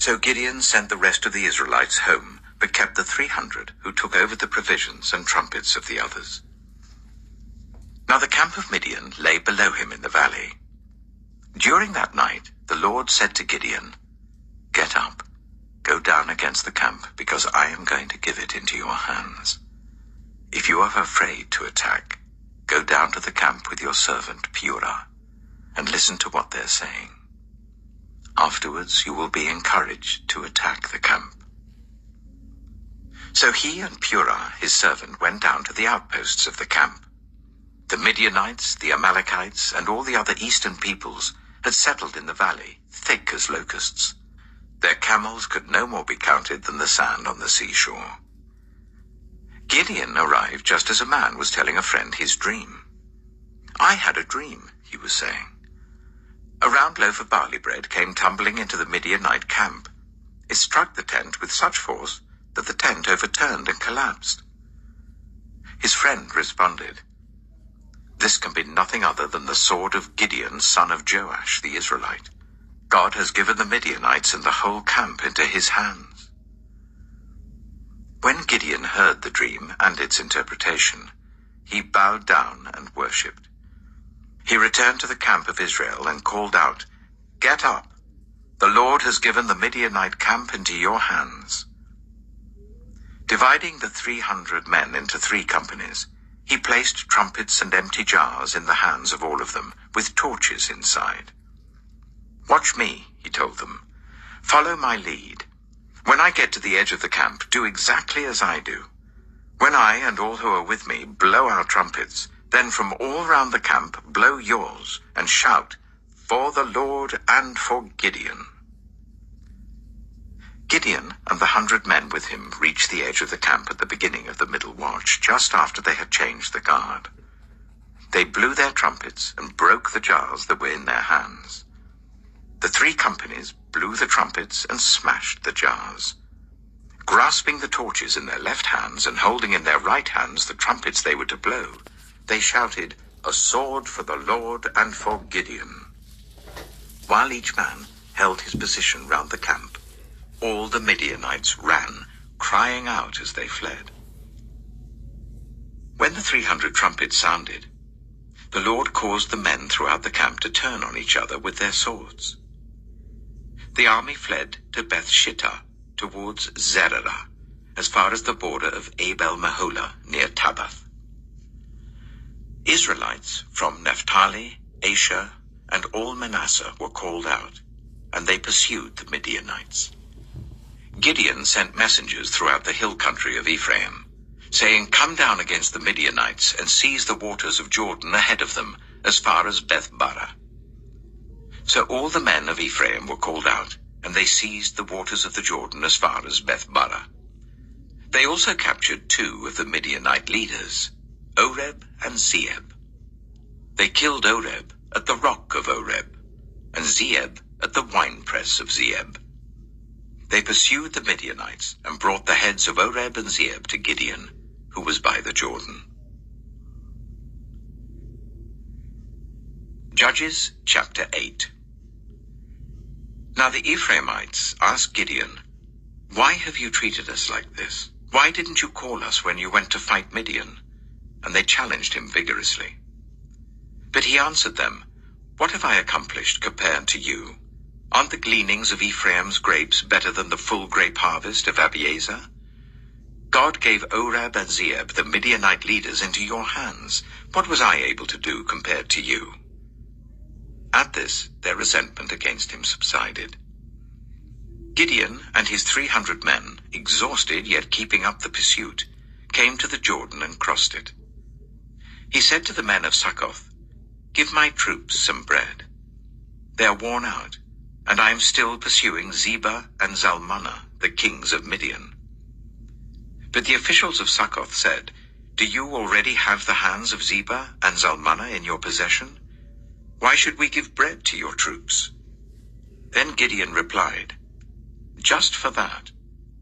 So Gideon sent the rest of the Israelites home, but kept the 300 who took over the provisions and trumpets of the others. Now the camp of Midian lay below him in the valley. During that night the Lord said to Gideon, "Get up, go down against the camp, because I am going to give it into your hands. If you are afraid to attack, go down to the camp with your servant Purah, and listen to what they're saying. Afterwards you will be encouraged to attack the camp." So he and Purah, his servant, went down to the outposts of the camp. The Midianites, the Amalekites, and all the other eastern peoples had settled in the valley, thick as locusts. Their camels could no more be counted than the sand on the seashore. Gideon arrived just as a man was telling a friend his dream. "I had a dream," he was saying. A round loaf of barley bread came tumbling into the Midianite camp. It struck the tent with such force that the tent overturned and collapsed. His friend responded, "This can be nothing other than the sword of Gideon, son of Joash, the Israelite. God has given the Midianites and the whole camp into his hands." When Gideon heard the dream and its interpretation, he bowed down and worshipped. He returned to the camp of Israel and called out, "Get up! The Lord has given the Midianite camp into your hands." Dividing the 300 men into 3 companies, he placed trumpets and empty jars in the hands of all of them, with torches inside. "Watch me," he told them. "Follow my lead. When I get to the edge of the camp, do exactly as I do. When I and all who are with me blow our trumpets, then from all round the camp blow yours and shout, 'For the Lord and for Gideon.'" Gideon and the 100 men with him reached the edge of the camp at the beginning of the middle watch, just after they had changed the guard. They blew their trumpets and broke the jars that were in their hands. The 3 companies blew the trumpets and smashed the jars. Grasping the torches in their left hands and holding in their right hands the trumpets they were to blow, they shouted, "A sword for the Lord and for Gideon." While each man held his position round the camp, all the Midianites ran, crying out as they fled. When the 300 trumpets sounded, the Lord caused the men throughout the camp to turn on each other with their swords. The army fled to Beth-shittah, towards Zererah, as far as the border of Abel-Meholah near Tabbath. Israelites from Naphtali, Asher, and all Manasseh were called out, and they pursued the Midianites. Gideon sent messengers throughout the hill country of Ephraim, saying, "Come down against the Midianites and seize the waters of Jordan ahead of them, as far as Beth-barah." So all the men of Ephraim were called out, and they seized the waters of the Jordan as far as Beth-barah. They also captured 2 of the Midianite leaders, Oreb and Zeeb. They killed Oreb at the rock of Oreb, and Zeeb at the winepress of Zeeb. They pursued the Midianites and brought the heads of Oreb and Zeeb to Gideon, who was by the Jordan. Judges chapter 8. Now the Ephraimites asked Gideon, "Why have you treated us like this? Why didn't you call us when you went to fight Midian?" And they challenged him vigorously. But he answered them, "What have I accomplished compared to you? Aren't the gleanings of Ephraim's grapes better than the full grape harvest of Abiezer? God gave Oreb and Zeeb, the Midianite leaders, into your hands. What was I able to do compared to you?" At this, their resentment against him subsided. Gideon and his 300 men, exhausted yet keeping up the pursuit, came to the Jordan and crossed it. He said to the men of Succoth, "Give my troops some bread. They are worn out, and I am still pursuing Zebah and Zalmunna, the kings of Midian." But the officials of Succoth said, "Do you already have the hands of Zebah and Zalmunna in your possession? Why should we give bread to your troops?" Then Gideon replied, "Just for that,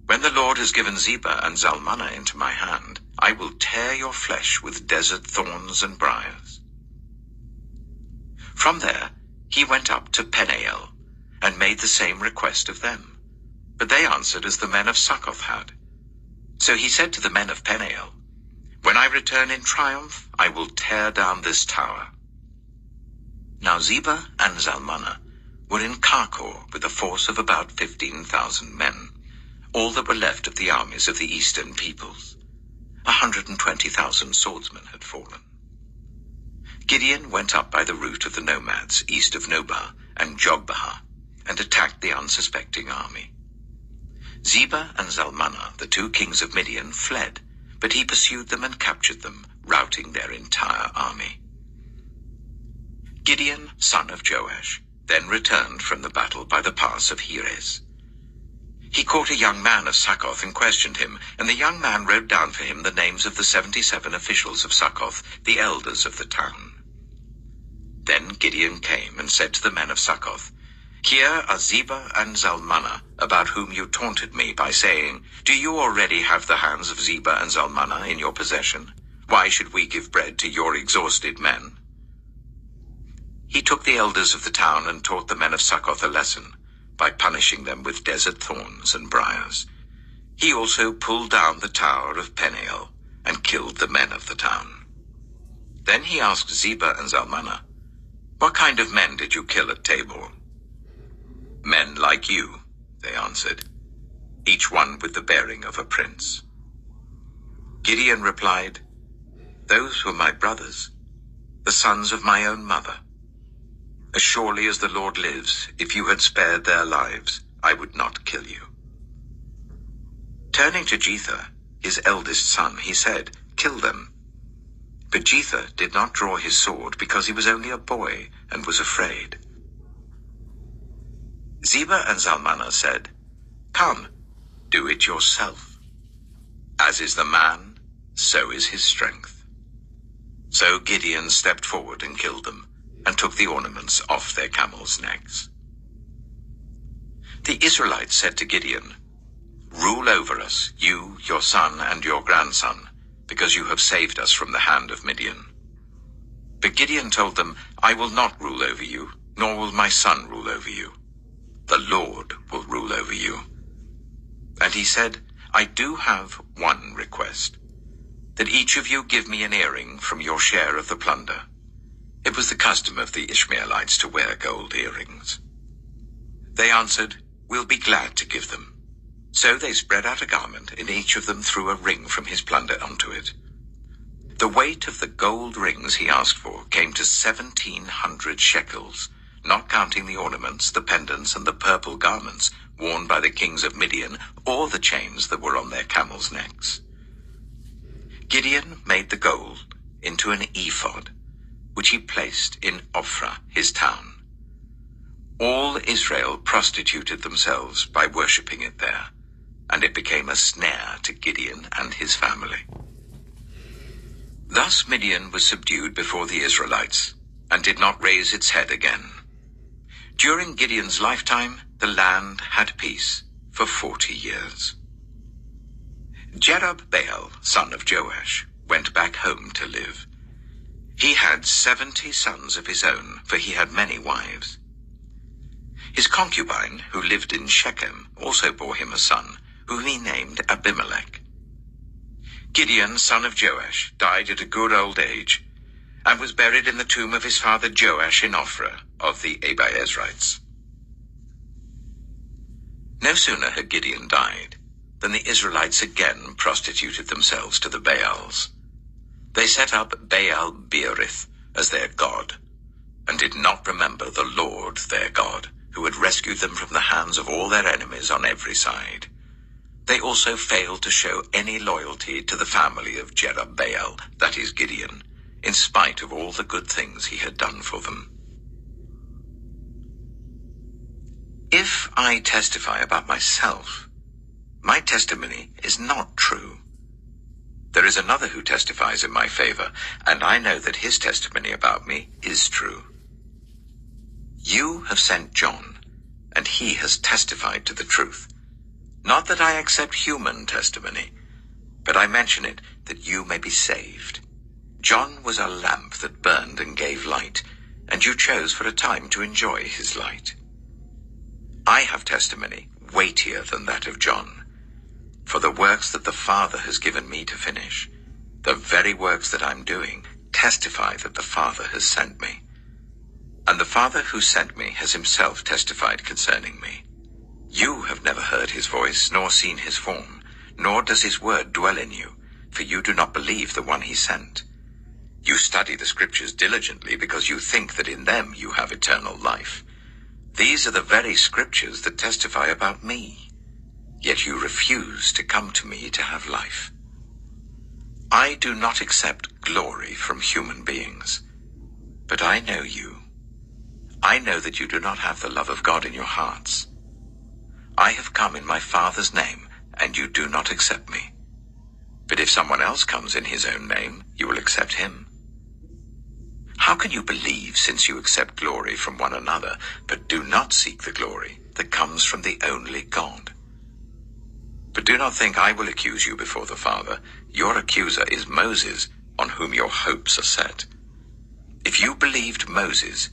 when the Lord has given Zebah and Zalmunna into my hand, I will tear your flesh with desert thorns and briars." From there he went up to Peniel, and made the same request of them, But they answered as the men of Succoth had. So he said to the men of Peniel, "When I return in triumph, I will tear down this tower." Now Zebah and Zalmunna were in Karkor with a force of about 15,000 men, all that were left of the armies of the eastern peoples. 120,000 swordsmen had fallen. Gideon went up by the route of the nomads east of Nobah and Jogbehah and attacked the unsuspecting army. Zebah and Zalmunna, the two kings of Midian, fled, but he pursued them and captured them, routing their entire army. Gideon, son of Joash, then returned from the battle by the pass of Heres. He caught a young man of Succoth and questioned him, and the young man wrote down for him the names of the 77 officials of Succoth, the elders of the town. Then Gideon came and said to the men of Succoth, "Here are Zebah and Zalmunna, about whom you taunted me by saying, 'Do you already have the hands of Zebah and Zalmunna in your possession? Why should we give bread to your exhausted men?'" He took the elders of the town and taught the men of Succoth a lesson by punishing them with desert thorns and briars. He also pulled down the tower of Peniel and killed the men of the town. Then he asked Zebah and Zalmunna, "What kind of men did you kill at Tabor?" "Men like you," they answered, "each one with the bearing of a prince." Gideon replied, "Those were my brothers, the sons of my own mother. As surely as the Lord lives, if you had spared their lives, I would not kill you." Turning to Jether, his eldest son, he said, "Kill them." But Jether did not draw his sword because he was only a boy and was afraid. Zebah and Zalmunna said, "Come, do it yourself. As is the man, so is his strength." So Gideon stepped forward and killed them, and took the ornaments off their camels' necks. The Israelites said to Gideon, "Rule over us, you, your son, and your grandson, because you have saved us from the hand of Midian." But Gideon told them, "I will not rule over you, nor will my son rule over you. The Lord will rule over you." And he said, "I do have one request, that each of you give me an earring from your share of the plunder." It was the custom of the Ishmaelites to wear gold earrings. They answered, "We'll be glad to give them." So they spread out a garment, and each of them threw a ring from his plunder onto it. The weight of the gold rings he asked for came to 1,700 shekels, not counting the ornaments, the pendants, and the purple garments worn by the kings of Midian, or the chains that were on their camels' necks. Gideon made the gold into an ephod, which he placed in Ophrah, his town. All Israel prostituted themselves by worshipping it there, and it became a snare to Gideon and his family. Thus Midian was subdued before the Israelites, and did not raise its head again. During Gideon's lifetime, the land had peace for 40 years. Jerubbaal, son of Joash, went back home to live. He had 70 sons of his own, for he had many wives. His concubine, who lived in Shechem, also bore him a son, whom he named Abimelech. Gideon, son of Joash, died at a good old age, and was buried in the tomb of his father Joash in Ophrah of the Abiezrites. No sooner had Gideon died than the Israelites again prostituted themselves to the Baals. They set up Baal-Berith as their god, and did not remember the Lord their God, who had rescued them from the hands of all their enemies on every side. They also failed to show any loyalty to the family of Jerubbaal, that is Gideon, in spite of all the good things he had done for them. If I testify about myself, my testimony is not true. There is another who testifies in my favor, and I know that his testimony about me is true. You have sent John, and he has testified to the truth. Not that I accept human testimony, but I mention it that you may be saved. John was a lamp that burned and gave light, and you chose for a time to enjoy his light. I have testimony weightier than that of John. For the works that the Father has given me to finish, the very works that I'm doing, testify that the Father has sent me. And the Father who sent me has himself testified concerning me. You have never heard his voice, nor seen his form, nor does his word dwell in you, for you do not believe the one he sent. You study the scriptures diligently because you think that in them you have eternal life. These are the very scriptures that testify about me. Yet you refuse to come to me to have life. I do not accept glory from human beings, but I know you. I know that you do not have the love of God in your hearts. I have come in my Father's name, and you do not accept me. But if someone else comes in his own name, you will accept him. How can you believe since you accept glory from one another, but do not seek the glory that comes from the only God? But do not think I will accuse you before the Father. Your accuser is Moses, on whom your hopes are set. If you believed Moses,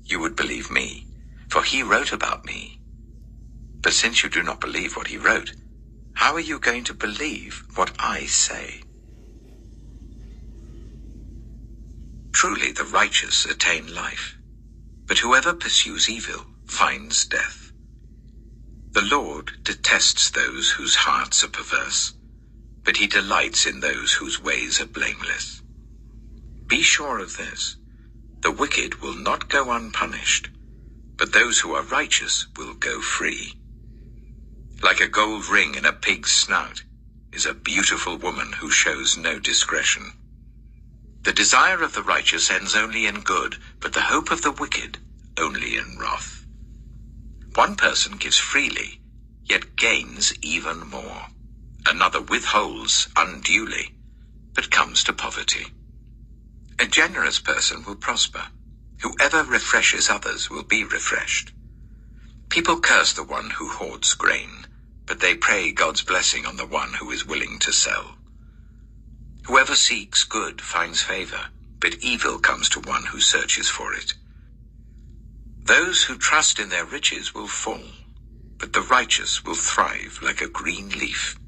you would believe me, for he wrote about me. But since you do not believe what he wrote, how are you going to believe what I say? Truly the righteous attain life, but whoever pursues evil finds death. The Lord detests those whose hearts are perverse, but he delights in those whose ways are blameless. Be sure of this, the wicked will not go unpunished, but those who are righteous will go free. Like a gold ring in a pig's snout is a beautiful woman who shows no discretion. The desire of the righteous ends only in good, but the hope of the wicked only in wrath. One person gives freely, yet gains even more. Another withholds unduly, but comes to poverty. A generous person will prosper. Whoever refreshes others will be refreshed. People curse the one who hoards grain, but they pray God's blessing on the one who is willing to sell. Whoever seeks good finds favor, but evil comes to one who searches for it. Those who trust in their riches will fall, but the righteous will thrive like a green leaf.